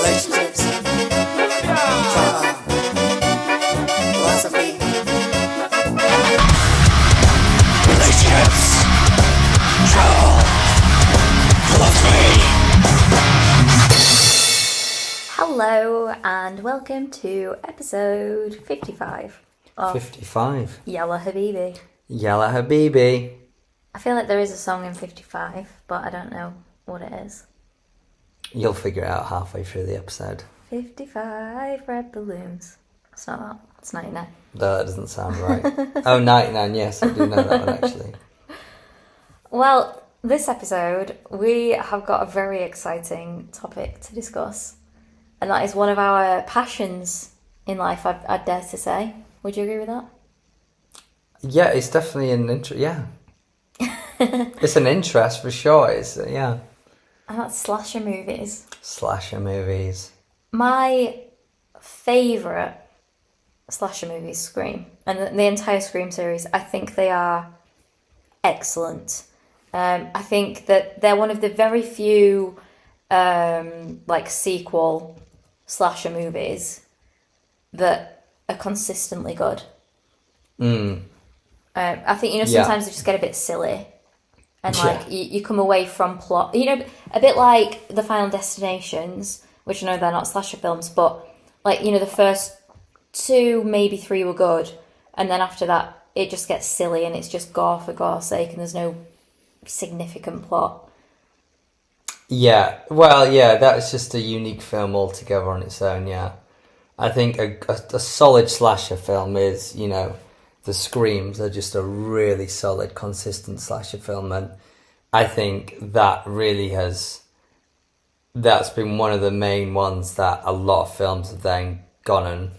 relationships, trauma, philosophy. Relationships, trauma, philosophy. Hello and welcome to episode 55 of 55. Yalla Habibi. Yalla Habibi. I feel like there is a song in 55, but I don't know what it is. You'll figure it out halfway through the episode. 55 red balloons. It's not that. It's 99. No, that doesn't sound right. Oh, 99, yes, I do know that one actually. Well, this episode, we have got a very exciting topic to discuss. And that is one of our passions in life, I'd dare to say. Would you agree with that? Yeah, it's definitely an interest. Yeah. It's an interest for sure. It's, yeah. And that's slasher movies. Slasher movies. My favourite slasher movie is Scream. And the entire Scream series, I think they are excellent. I think that they're one of the very few sequel slasher movies that are consistently good. I think, sometimes they just get a bit silly. And, you come away from plot... a bit like the Final Destinations, which I know they're not slasher films, but, the first 2, maybe 3 were good. And then after that, it just gets silly and it's just gore for gore's sake and there's no significant plot. Yeah, well, yeah, that's just a unique film altogether on its own, yeah. I think a solid slasher film is, the Screams are just a really solid, consistent slasher film, and I think that really that's been one of the main ones that a lot of films have then gone and,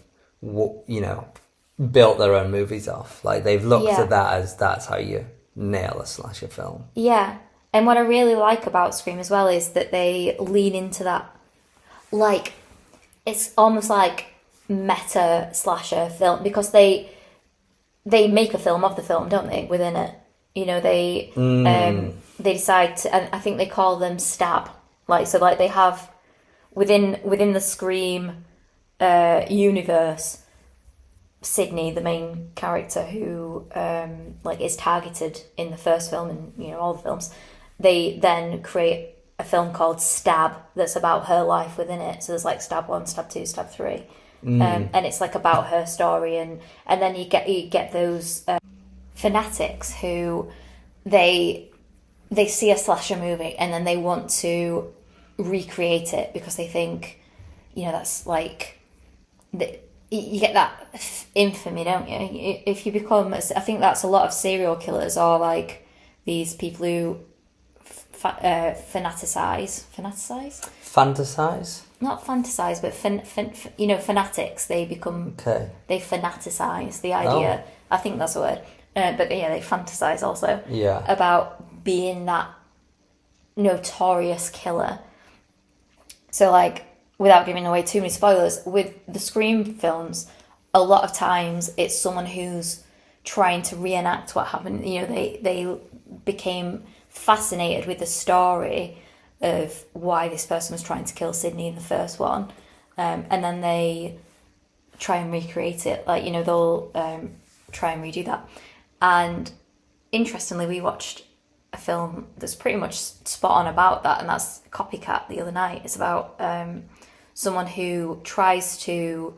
built their own movies off. Like, they've looked at that as that's how you nail a slasher film. Yeah. And what I really like about Scream as well is that they lean into that, it's almost like meta slasher film, because they make a film of the film, don't they, within it? They decide to, and I think they call them stab. They have, within the Scream universe, Sydney, the main character who, is targeted in the first film and, all the films, they then create a film called Stab that's about her life within it. So there's Stab 1, Stab 2, Stab 3. And it's about her story, and then you get those fanatics who they see a slasher movie and then they want to recreate it because they think, that's you get that infamy, don't you? If you become, I think that's a lot of serial killers or these people who fantasize. Not fantasize, but fanatics. They become. Okay. They fanaticize the idea. Oh. I think that's the word. But yeah, they fantasize also. Yeah. About being that notorious killer. So without giving away too many spoilers, with the Scream films, a lot of times it's someone who's trying to reenact what happened. They became fascinated with the story of why this person was trying to kill Sydney in the first one, and then they try and recreate it. They'll try and redo that. And interestingly, we watched a film that's pretty much spot on about that, and that's Copycat the other night. It's about someone who tries to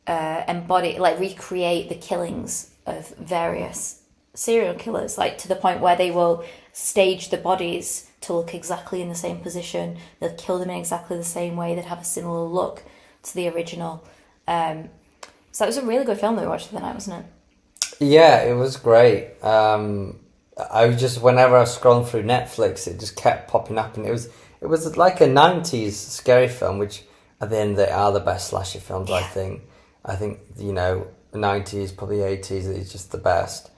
recreate the killings of various serial killers, to the point where they will stage the bodies to look exactly in the same position. They'll kill them in exactly the same way. They'd have a similar look to the original. So it was a really good film that we watched the other night, wasn't it? Yeah, it was great. Whenever I was scrolling through Netflix, it just kept popping up, and it was like a 90s scary film, which at the end they are the best slasher films. Yeah. I think 90s, probably 80s is just the best.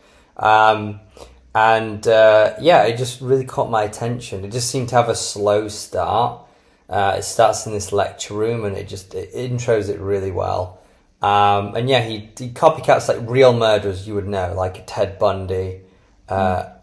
It just really caught my attention. It just seemed to have a slow start. It starts in this lecture room and it intros it really well. He copycats real murderers you would know, like a Ted Bundy. What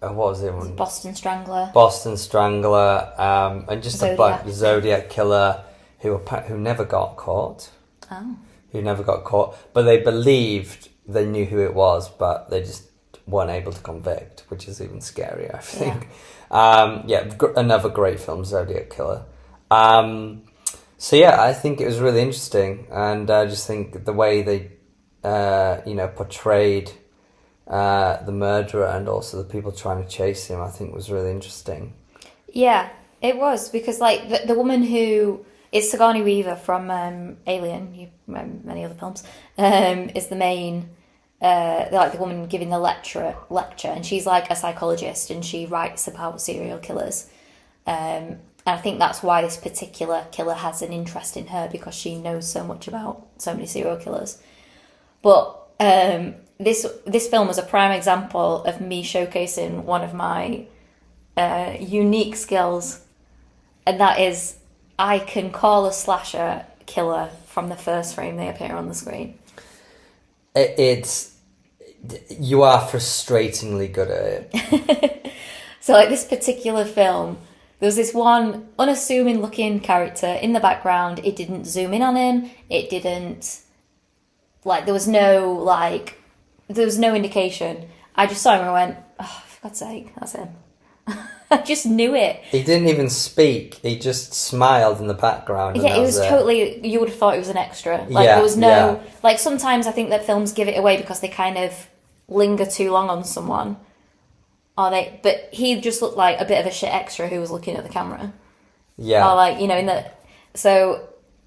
was it? Boston Strangler. And just a bunch, Zodiac Killer, who never got caught. Oh. Who never got caught, but they believed they knew who it was, but they just weren't able to convict, which is even scarier, I think. Another great film, Zodiac Killer. So yeah, I think it was really interesting, and I just think the way they, portrayed the murderer and also the people trying to chase him, I think was really interesting. Yeah, it was, because like the woman who is Sigourney Weaver from Alien, many other films, is the main, like the woman giving the lecture, and she's like a psychologist and she writes about serial killers. And I think that's why this particular killer has an interest in her, because she knows so much about so many serial killers. But this film was a prime example of me showcasing one of my unique skills, and that is I can call a slasher killer from the first frame they appear on the screen. You are frustratingly good at it. So like this particular film, there was this one unassuming looking character in the background. It didn't zoom in on him. It didn't, like, there was no indication. I just saw him and I went, oh, for God's sake, that's him. I just knew it. He didn't even speak. He just smiled in the background. Yeah, it was totally, you would have thought it was an extra. Like, there was no, like, sometimes I think that films give it away because they kind of linger too long on someone. But he just looked like a bit of a shit extra who was looking at the camera. Yeah. Or like,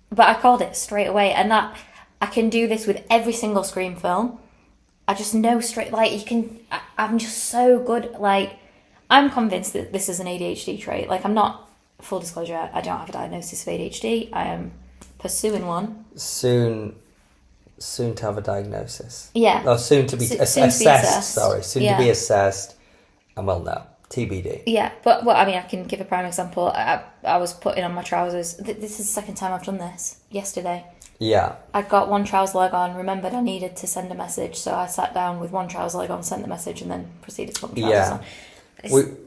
but I called it straight away, and that, I can do this with every single Scream film. I just know straight, like, I'm just so good, like, I'm convinced that this is an ADHD trait. Like, I'm not, full disclosure, I don't have a diagnosis of ADHD. I am pursuing one. Soon to have a diagnosis. Yeah. Or soon to be assessed. Sorry, soon to be assessed. And well, no, TBD. Yeah, but well, I mean, I can give a prime example. I was putting on my trousers. This is the second time I've done this. Yesterday. Yeah. I got one trouser leg on, remembered I needed to send a message, so I sat down with one trouser leg on, sent the message, and then proceeded to put my trousers on.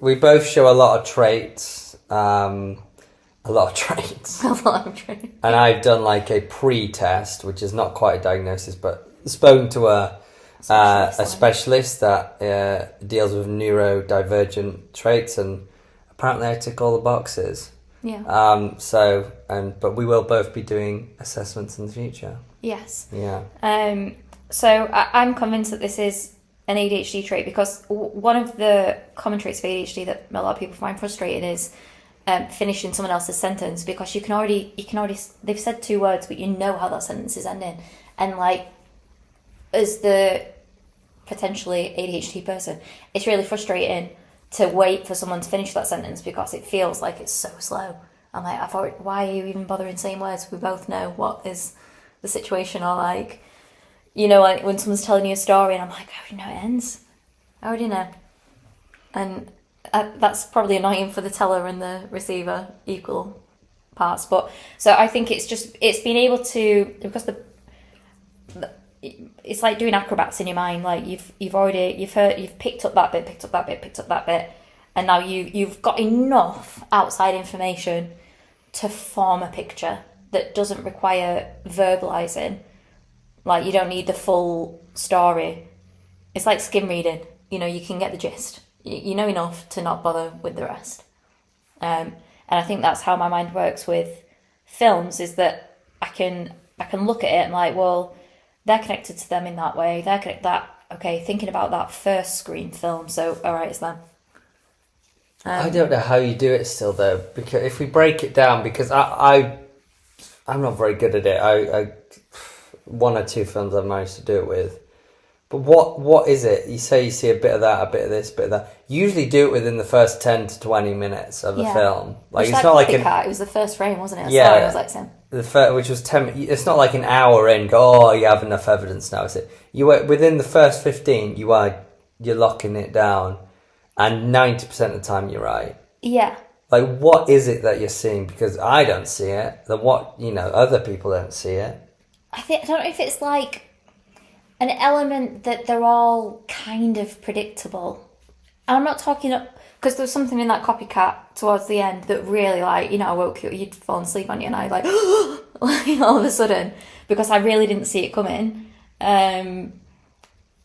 We both show a lot of traits. A lot of traits. And I've done like a pre-test, which is not quite a diagnosis, but spoken to a specialist that deals with neurodivergent traits, and apparently I tick all the boxes. Yeah. But we will both be doing assessments in the future. Yes. Yeah. So I'm convinced that this is an ADHD trait, because one of the common traits of ADHD that a lot of people find frustrating is finishing someone else's sentence, because you can already they've said two words, but you know how that sentence is ending, and like, as the potentially ADHD person, it's really frustrating to wait for someone to finish that sentence because it feels like it's so slow. I'm like, why are you even bothering saying words? We both know what is the situation, or like, like when someone's telling you a story and I'm like, I already know it ends. I already know. And that's probably annoying for the teller and the receiver, equal parts. But so I think it's being able to, because it's like doing acrobats in your mind. Like you've picked up that bit, and now you've got enough outside information to form a picture that doesn't require verbalizing. Like, you don't need the full story. It's like skim reading. You can get the gist. You know enough to not bother with the rest. And I think that's how my mind works with films, is that I can look at it and like, well, they're connected to them in that way. They're connected thinking about that first Scream film. So, all right, it's them. I don't know how you do it still, though, because if we break it down, because I'm not very good at it. I one or two films I've managed to do it with. But what is it? You say you see a bit of that, a bit of this, a bit of that. You usually do it within the first 10 to 20 minutes of a film. Like, it's not like Copycat. It was the first frame, wasn't it? Yeah. I was like, Sam. Which was 10. It's not like an hour in. You have enough evidence now. Is it? Within the first 15, you're locking it down, and 90% of the time you're right. Yeah. Like, what is it that you're seeing? Because I don't see it. Other people don't see it. I don't know if it's like an element that they're all kind of predictable. And I'm not talking because there was something in that Copycat towards the end that really, like, you know, I woke you, you'd fallen asleep on you, and I like, like all of a sudden, because I really didn't see it coming.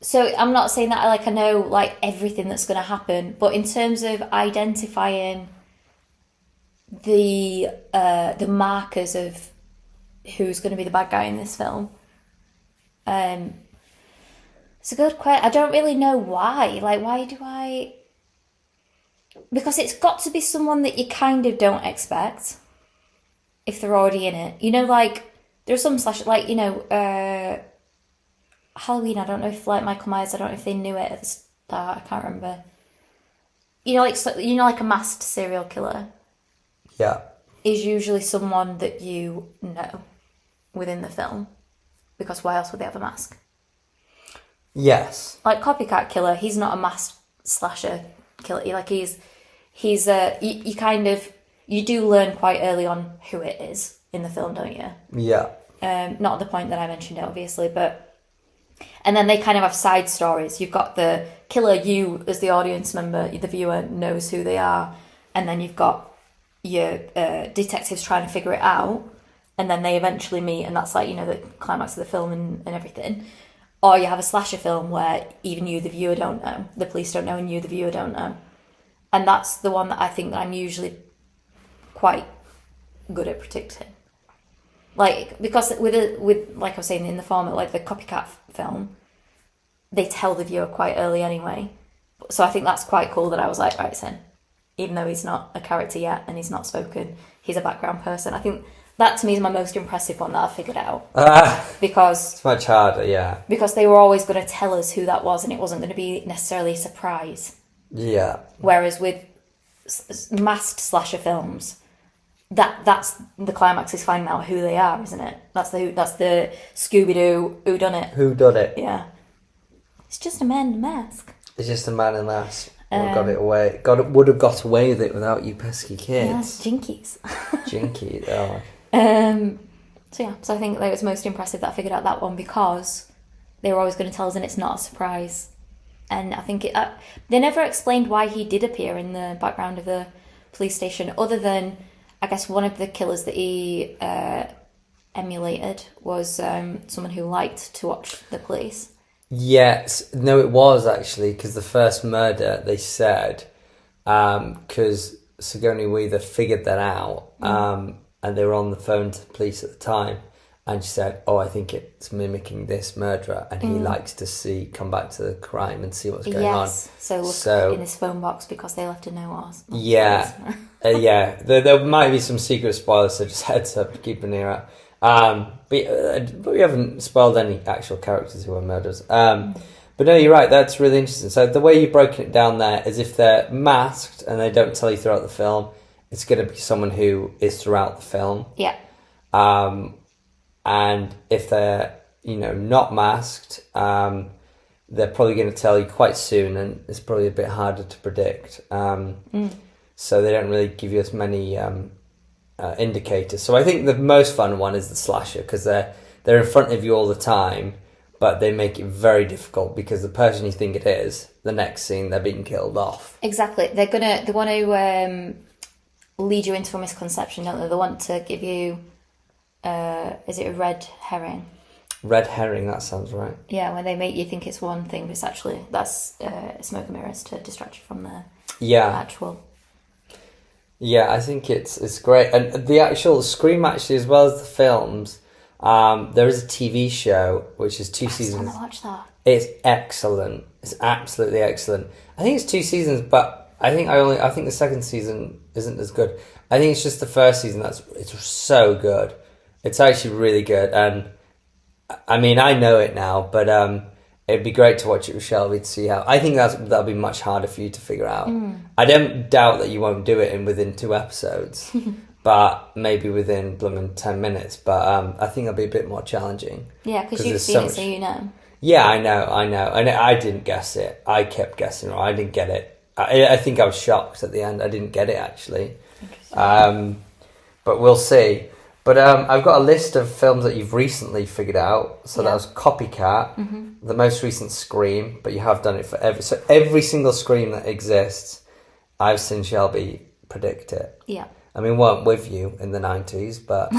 So I'm not saying that I know like everything that's going to happen, but in terms of identifying the markers of who's going to be the bad guy in this film, it's a good question. I don't really know why. Like, why do I? Because it's got to be someone that you kind of don't expect if they're already in it. You know, like there's some like, you know, Halloween. I don't know if like Michael Myers. I don't know if they knew it at the start. I can't remember. You know, like like a masked serial killer. Yeah. Is usually someone that you know within the film, because why else would they have a mask? Yes. Like Copycat Killer, he's not a masked slasher killer. Like you do learn quite early on who it is in the film, don't you? Yeah. Not at the point that I mentioned it, obviously, but and then they kind of have side stories. You've got the killer, you as the audience member, the viewer knows who they are, and then you've got your detectives trying to figure it out, and then they eventually meet, and that's like, you know, the climax of the film and everything. Or you have a slasher film where even you, the viewer, don't know. The police don't know and you, the viewer, don't know. And that's the one that I think that I'm usually quite good at predicting. Like, because with like I was saying in the format, like the Copycat film, they tell the viewer quite early anyway. So I think that's quite cool that I was like, right, so even though he's not a character yet and he's not spoken, he's a background person. I think that to me is my most impressive one that I figured out. Because it's much harder, yeah. Because they were always going to tell us who that was, and it wasn't going to be necessarily a surprise. Yeah. Whereas with masked slasher films, that's the climax is finding out who they are, isn't it? That's the Scooby-Doo whodunit. Whodunit. Yeah. It's just a man in a mask. It's just a man in a mask. Got it away. Would have got away with it without you pesky kids. Yeah, jinkies. Jinky. Oh. So I think that it was most impressive that I figured out that one, because they were always going to tell us and it's not a surprise. And I think they never explained why he did appear in the background of the police station, other than I guess one of the killers that he emulated was someone who liked to watch the police. Yes. No, it was actually, because the first murder, they said, because Sigourney Weaver figured that out, and they were on the phone to the police at the time, and she said, oh, I think it's mimicking this murderer, and he likes to come back to the crime and see what's going on. So look in his phone box because they left a note. Yeah. Yeah. There might be some secret spoilers, so just heads up, keep an ear out. But we haven't spoiled any actual characters who are murderers. But no, you're right, that's really interesting. So the way you've broken it down there is if they're masked and they don't tell you throughout the film, it's going to be someone who is throughout the film. Yeah. And if they're, not masked, they're probably going to tell you quite soon, and it's probably a bit harder to predict. So they don't really give you as many indicators. So I think the most fun one is the slasher, because they're in front of you all the time, but they make it very difficult because the person you think it is, the next scene they're being killed off. Exactly. They want to lead you into a misconception, don't they? They want to give you is it a red herring? Red herring, that sounds right. Yeah, when they make you think it's one thing, but it's actually that's smoke and mirrors to distract you from the actual. Yeah, I think it's great, and the actual Scream, actually, as well as the films. There is a TV show which is 2 seasons. I just want to watch that. It's excellent. It's absolutely excellent. I think it's 2 seasons, but I think the second season isn't as good. I think it's just the first season it's so good. It's actually really good, and I mean I know it now, but it'd be great to watch it with Shelby to see how. I think that'll be much harder for you to figure out. I don't doubt that you won't do it within 2 episodes. But maybe within 10 minutes. But I think it'll be a bit more challenging. Yeah, because you've seen it, so you know. Yeah, I know. And I didn't guess it. I kept guessing, or I didn't get it. I think I was shocked at the end. I didn't get it, actually. But we'll see. But I've got a list of films that you've recently figured out. So that was Copycat, the most recent Scream, but you have done it for every single Scream that exists. I've seen Shelby predict it. Yeah. I mean, weren't with you in the 90s, but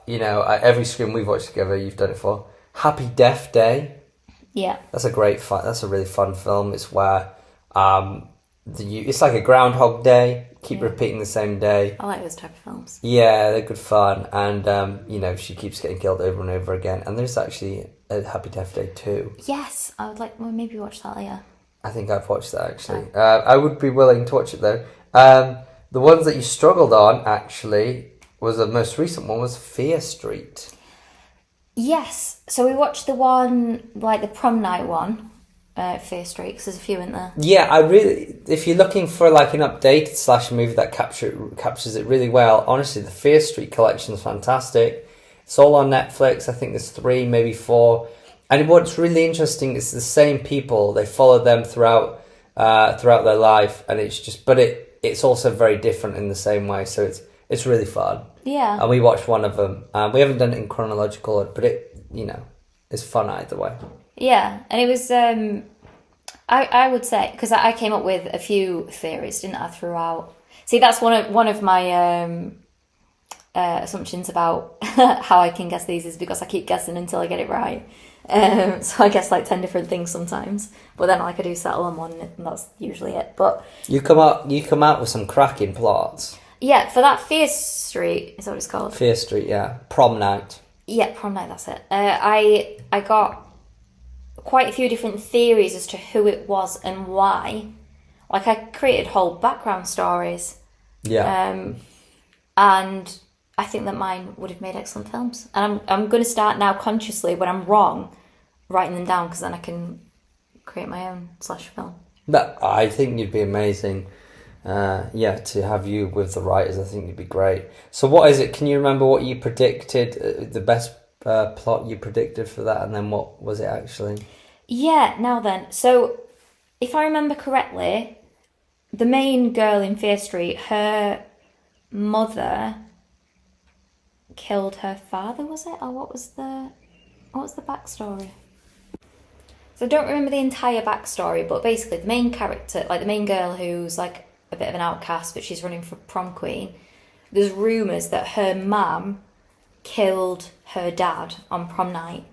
you know, every Scream we've watched together, you've done it for. Happy Death Day. Yeah. That's a really fun film. It's where it's like a Groundhog Day. Keep repeating the same day. I like those type of films. Yeah, they're good fun, and you know, she keeps getting killed over and over again. And there's actually a Happy Death Day 2. Yes, I would like. Well, maybe watch that later. I think I've watched that actually. I would be willing to watch it though. The ones that you struggled on actually was the most recent one was Fear Street. Yes, so we watched the one like the prom night one, Fear Street. 'Cause there's a few in there. Yeah, if you're looking for like an updated slasher movie that captures it really well, honestly, the Fear Street collection is fantastic. It's all on Netflix. I think there's 3, maybe 4. And what's really interesting is the same people. They follow them throughout their life, and it's also very different in the same way. So it's really fun. Yeah. And we watched one of them. We haven't done it in chronological order, but it's fun either way. Yeah, and it was. I would say because I came up with a few theories, didn't I? Throughout. See, that's one of my assumptions about how I can guess these is because I keep guessing until I get it right. So I guess like 10 different things sometimes, but then like I do settle on one, and that's usually it. But you come out with some cracking plots. Yeah, for that Fear Street, is that what it's called? Fear Street, yeah. Prom night. Yeah, prom night. That's it. I got quite a few different theories as to who it was and why. Like I created whole background stories. Yeah. And I think that mine would have made excellent films. And I'm going to start now consciously when I'm wrong, writing them down because then I can create my own slasher film. But I think you'd be amazing. To have you with the writers, I think you'd be great. So what is it? Can you remember what you predicted, the best plot you predicted for that, and then what was it actually? Yeah, now then. So if I remember correctly, the main girl in Fear Street, her mother killed her father, was it? Or what was the backstory? So I don't remember the entire backstory, but basically the main character, like the main girl who's like a bit of an outcast, but she's running for prom queen, there's rumours that her mum killed her dad on prom night.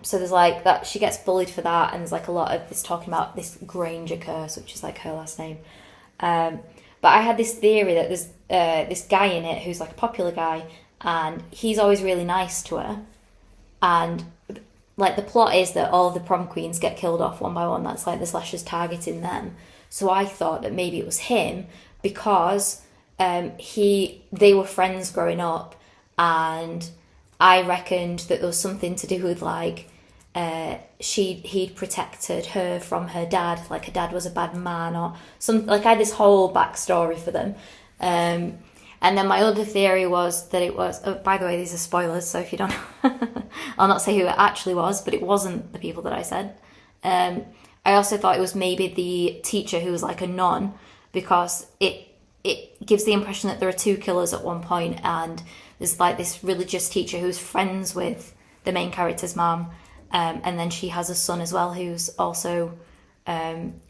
So there's like that, she gets bullied for that, and there's like a lot of this talking about this Granger curse, which is like her last name. But I had this theory that there's this guy in it who's like a popular guy, and he's always really nice to her, and like the plot is that all of the prom queens get killed off one by one. That's like the slashers targeting them. So I thought that maybe it was him because they were friends growing up, and I reckoned that there was something to do with like he'd protected her from her dad, like her dad was a bad man or some, like I had this whole backstory for them. And then my other theory was that it was, oh, by the way, these are spoilers, so if you don't I'll not say who it actually was, but it wasn't the people that I said. I also thought it was maybe the teacher who was like a nun, because it gives the impression that there are 2 killers at one point, and there's like this religious teacher who's friends with the main character's mom, and then she has a son as well who's also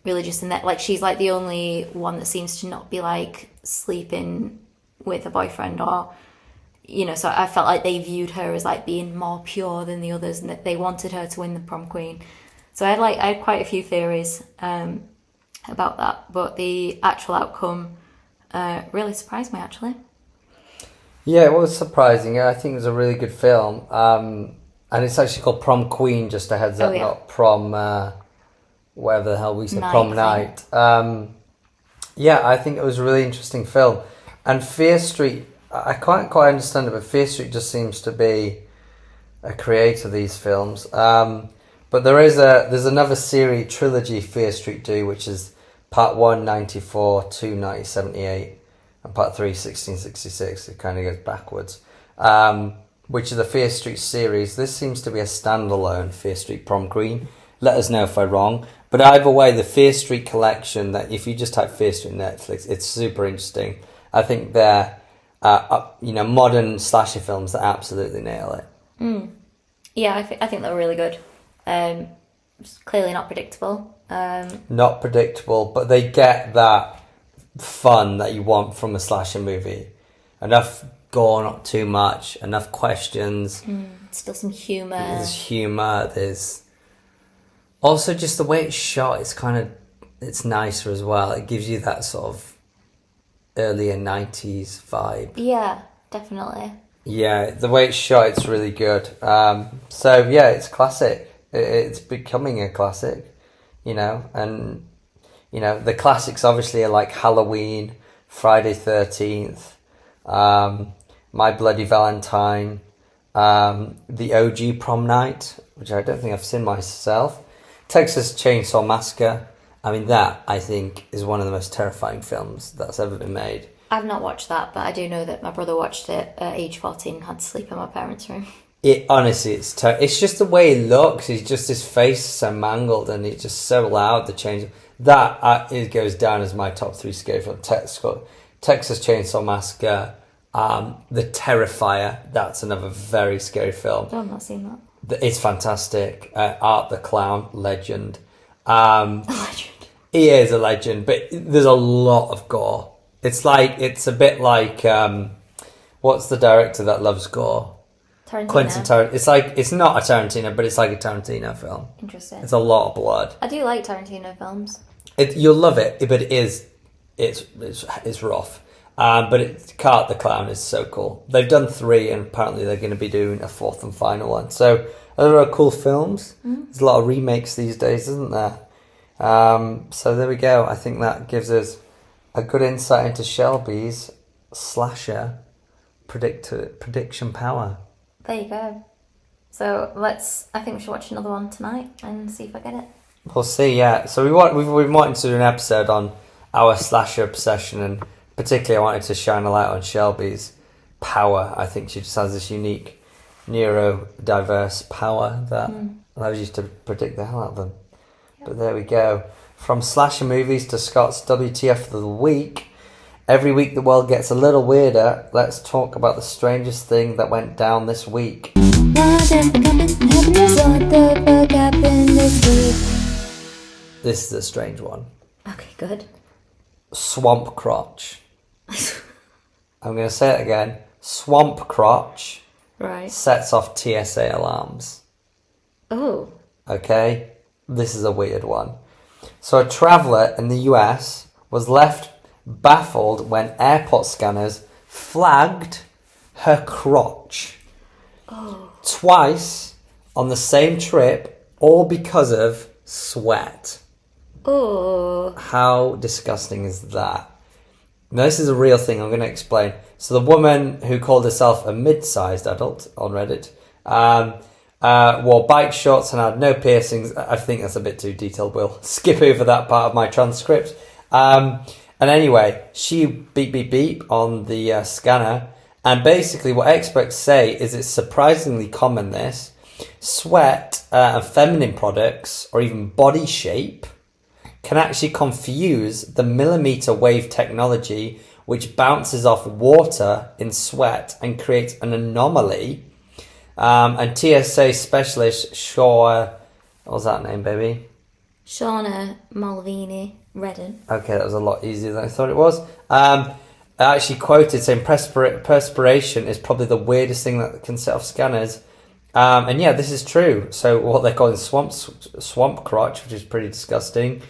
religious, and that like she's like the only one that seems to not be like sleeping with a boyfriend, or so I felt like they viewed her as like being more pure than the others, and that they wanted her to win the prom queen. So I had quite a few theories about that, but the actual outcome really surprised me, actually. Yeah, it was surprising. I think it was a really good film, and it's actually called Prom Queen. Just a heads up, not prom, whatever the hell we said, prom night. I think it was a really interesting film. And Fear Street, I can't quite understand it, but Fear Street just seems to be a creator of these films. But there's another series trilogy Fear Street do, which is part 1, 94, 2, 1978, and part 3, 1666. It kind of goes backwards. Which is the Fear Street series. This seems to be a standalone Fear Street Prom Queen. Let us know if I'm wrong. But either way, the Fear Street collection, that if you just type Fear Street on Netflix, it's super interesting. I think they're modern slasher films that absolutely nail it. Yeah, I think they were really good. It's clearly not predictable. Not predictable, but they get that fun that you want from a slasher movie. Enough gore, not too much. Enough questions. Still some humour. There's humour. There's also just the way it's shot. It's nicer as well. It gives you that sort of earlier 90s vibe. Yeah, definitely. Yeah, the way it's shot, it's really good. So yeah, it's classic. It's becoming a classic, and the classics obviously are like Halloween, Friday 13th, My Bloody Valentine, the OG Prom Night, which I don't think I've seen myself, Texas Chainsaw Massacre. I mean, that I think is one of the most terrifying films that's ever been made. I've not watched that, but I do know that my brother watched it at age 14 and had to sleep in my parents' room. It honestly, it's just the way it looks. He's just, his face is so mangled, and it's just so loud. The change that it goes down as my top 3 scary film. Texas Chainsaw Massacre, The Terrifier. That's another very scary film. Oh, I've not seen that. It's fantastic. Art the Clown, legend. Legend. He is a legend, but there's a lot of gore. It's a bit like what's the director that loves gore? Tarantino. Quentin Tarantino. It's not a Tarantino, but it's like a Tarantino film. Interesting. It's a lot of blood. I do like Tarantino films. You'll love it, but it's rough. But Art the Clown is so cool. They've done 3, and apparently they're going to be doing a 4th and final one. So there are cool films. There's a lot of remakes these days, isn't there? So there we go. I think that gives us a good insight into Shelby's slasher prediction power. There you go. So I think we should watch another one tonight and see if I get it. We'll see, yeah. So we've wanted to do an episode on our slasher obsession, and particularly I wanted to shine a light on Shelby's power. I think she just has this unique neurodiverse power that allows you to predict the hell out of them. Yep. But there we go. From slasher movies to Scott's WTF of the week. Every week the world gets a little weirder. Let's talk about the strangest thing that went down this week. This is a strange one. Okay, good. Swamp Crotch. I'm going to say it again. Swamp Crotch Right. sets off TSA alarms. Oh. Okay? This is a weird one. So a traveller in the US was left baffled when airport scanners flagged her crotch. Oh. Twice on the same trip, all because of sweat. Oh. How disgusting is that? Now, this is a real thing. I'm going to explain. So the woman who called herself a mid-sized adult on Reddit wore bike shorts and had no piercings. I think that's a bit too detailed. We'll skip over that part of my transcript. And anyway, she beep, beep, beep on the scanner. And basically what experts say is it's surprisingly common, this. Sweat and feminine products, or even body shape, can actually confuse the millimeter wave technology, which bounces off water in sweat and creates an anomaly. And TSA specialist Shaw, what was that name, baby? Shauna Malvini Redden. Okay, that was a lot easier than I thought it was. I actually quoted saying perspiration is probably the weirdest thing that can set off scanners. And yeah, this is true. So what they're calling swamp crotch, which is pretty disgusting.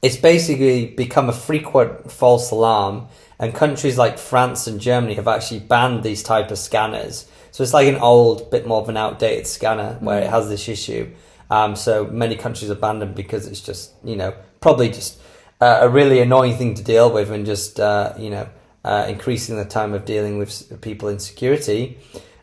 It's basically become a frequent false alarm, and countries like France and Germany have actually banned these type of scanners. So it's like an old, bit more of an outdated scanner where it has this issue. So many countries have banned them because it's just, probably just a really annoying thing to deal with, and just, increasing the time of dealing with people in security.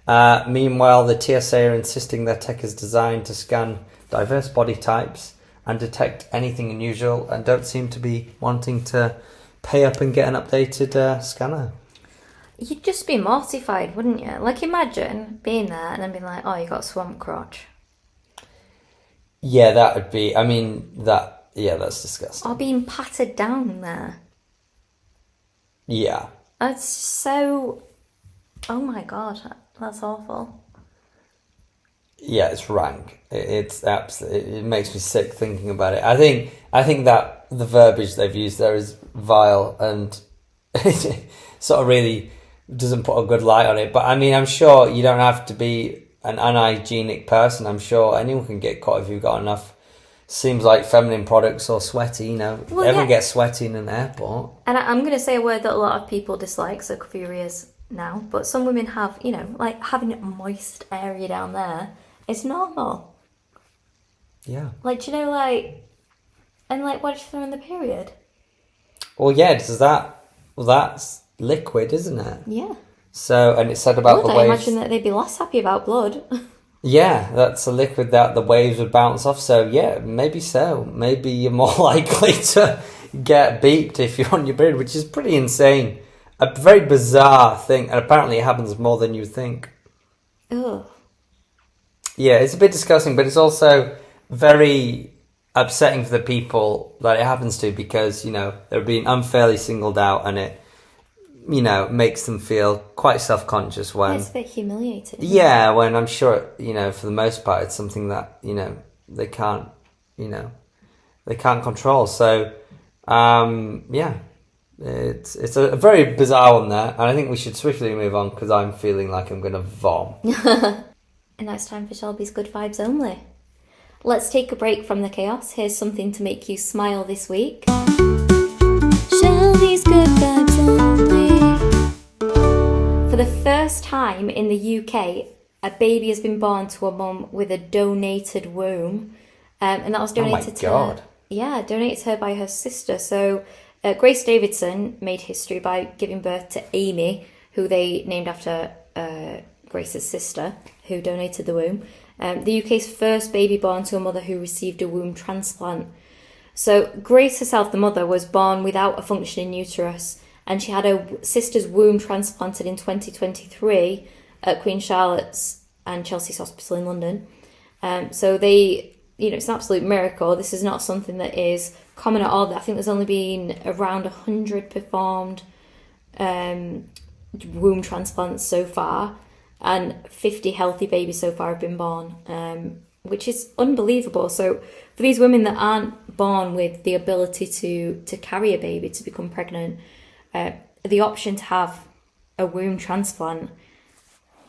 Meanwhile, the TSA are insisting their tech is designed to scan diverse body types and detect anything unusual, and don't seem to be wanting to pay up and get an updated scanner. You'd just be mortified, wouldn't you? Like, imagine being there and then being like, oh, you got swamp crotch. Yeah, that would be, that's disgusting. Or being patted down there. Yeah. That's so... Oh my god, that's awful. Yeah, it's rank. It's absolutely. It makes me sick thinking about it. I think that the verbiage they've used there is vile and it sort of really doesn't put a good light on it. But I mean, I'm sure you don't have to be an unhygienic person. I'm sure anyone can get caught if you've got enough. Seems like feminine products or sweaty. You know, Well, everyone yeah. gets sweaty in an airport. And I'm going to say a word that a lot of people dislike, so cover your ears now. But some women have, you know, like having a moist area down there is normal. Yeah. Like, do you know, like, and like, what if they're in the period? Well, yeah. Does that? Well, that's liquid, isn't it? Yeah. So, and it said about Blood, the I waves. imagine that they'd be less happy about blood. Yeah, that's a liquid that the waves would bounce off. So yeah, maybe so. Maybe you're more likely to get beeped if you're on your period, which is pretty insane. A very bizarre thing, and apparently it happens more than you think. Ugh. Yeah, it's a bit disgusting, but it's also very upsetting for the people that it happens to because, you know, they're being unfairly singled out and it, you know, makes them feel quite self-conscious when... It's a bit humiliating. Yeah, when I'm sure, you know, for the most part, it's something that, you know, they can't, you know, they can't control. So, yeah, it's a very bizarre one there. And I think we should swiftly move on because I'm feeling like I'm going to vom. And now it's time for Shelby's Good Vibes Only. Let's take a break from the chaos. Here's something to make you smile this week. Shelby's Good Vibes Only. For the first time in the UK, a baby has been born to a mum with a donated womb. And that was donated to God. her. Yeah, donated to her by her sister. So Grace Davidson made history by giving birth to Amy, who they named after Grace's sister, who donated the womb. The UK's first baby born to a mother who received a womb transplant. So Grace herself, the mother, was born without a functioning uterus, and she had her sister's womb transplanted in 2023 at Queen Charlotte's and Chelsea's Hospital in London. So they, you know, it's an absolute miracle. This is not something that is common at all. I think there's only been around 100 performed womb transplants so far, and 50 healthy babies so far have been born, which is unbelievable. So for these women that aren't born with the ability to carry a baby, to become pregnant, the option to have a womb transplant,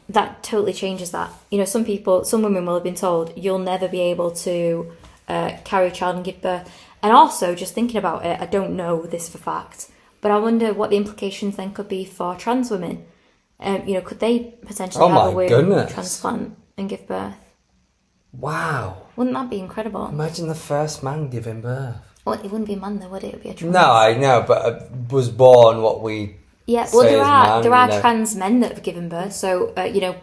that totally changes that. You know, some women will have been told, you'll never be able to carry a child and give birth. And also, just thinking about it, I don't know this for fact, but I wonder what the implications then could be for trans women. You know, could they potentially have a womb transplant and give birth? Wow. Wouldn't that be incredible? Imagine the first man giving birth. Well, it wouldn't be a man though, would it? It would be a trans. No, I know, but was born what we Yeah, well, say there as are man, there are you know. trans men that have given birth. So, you know,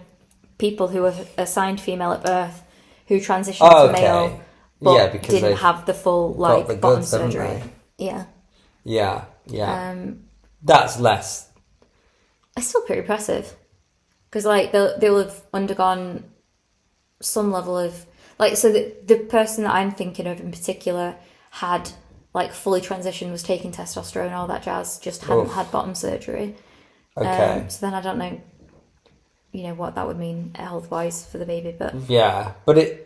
people who are assigned female at birth who transitioned to male, but yeah, because didn't they've have the full got the bottom goods, haven't surgery. they? Yeah. Yeah. That's less. It's still pretty impressive because they'll have undergone some level of so the person that I'm thinking of in particular had fully transitioned, was taking testosterone, all that jazz, just hadn't had bottom surgery. Okay. So then I don't know, what that would mean health wise for the baby, but Yeah, but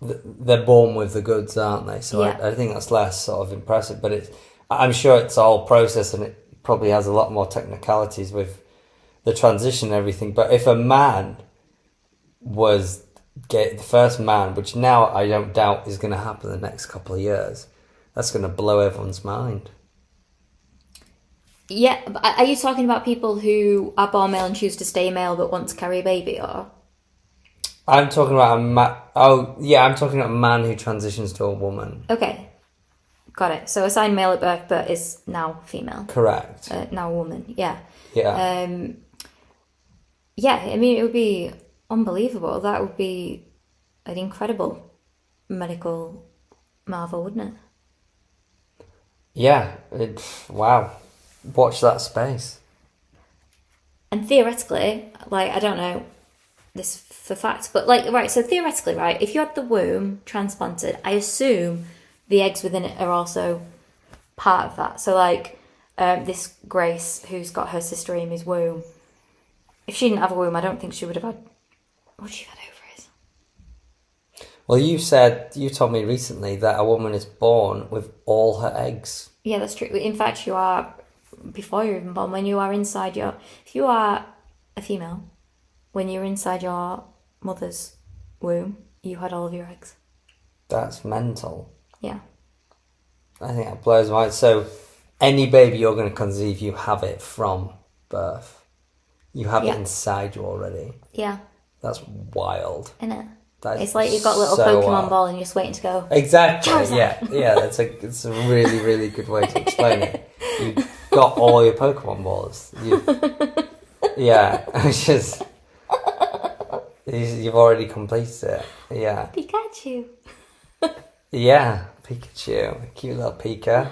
they're born with the goods, aren't they? So Yeah. I think that's less sort of impressive, but I'm sure it's a whole process and it probably has a lot more technicalities with the transition and everything. But if a man was the first man, which now I don't doubt is going to happen in the next couple of years, that's going to blow everyone's mind. yeah. But are you talking about people who are born male and choose to stay male but want to carry a baby, or? I'm talking about I'm talking about a man who transitions to a woman. Okay, got it. So assigned male at birth but is now female. Correct. Now a woman. Yeah. Yeah. Yeah, I mean, it would be unbelievable. That would be an incredible medical marvel, wouldn't it? Yeah. Wow. Watch that space. And theoretically, I don't know this for fact, but so theoretically, right, if you had the womb transplanted, I assume the eggs within it are also part of that. So this Grace, who's got her sister Amy's womb, if she didn't have a womb, I don't think she would have had... Would she have had ovaries? Well, you told me recently that a woman is born with all her eggs. Yeah, that's true. In fact, you are, before you're even born, when you are inside if you are a female, when you're inside your mother's womb, you had all of your eggs. That's mental. Yeah. I think that blows my mind. So, any baby you're going to conceive, you have it from birth. You have it inside you already. Yeah. That's wild. Isn't it? That's it's like you've got a little so Pokemon ball and you're just waiting to go. Exactly. Charizard. Yeah. It's a really, really good way to explain it. You've got all your Pokemon balls. It's just you've already completed it. Yeah. Pikachu. Yeah, Pikachu, cute little Pika.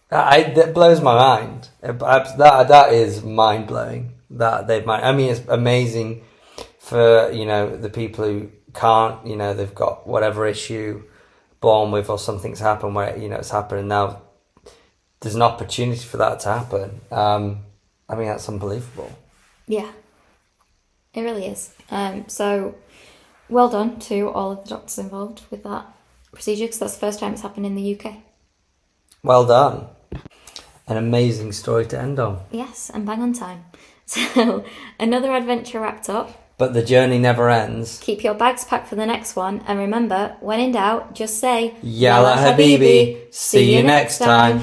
That blows my mind. That is mind blowing. I mean, it's amazing for the people who can't. They've got whatever issue, born with, or something's happened where it's happened, and now there's an opportunity for that to happen. I mean, that's unbelievable. Yeah, it really is. So, well done to all of the doctors involved with that procedure, because that's the first time it's happened in the UK. Well done. An amazing story to end on. Yes, and bang on time. So, another adventure wrapped up. But the journey never ends. Keep your bags packed for the next one, and remember, when in doubt, just say Yalla Habibi. See you next time.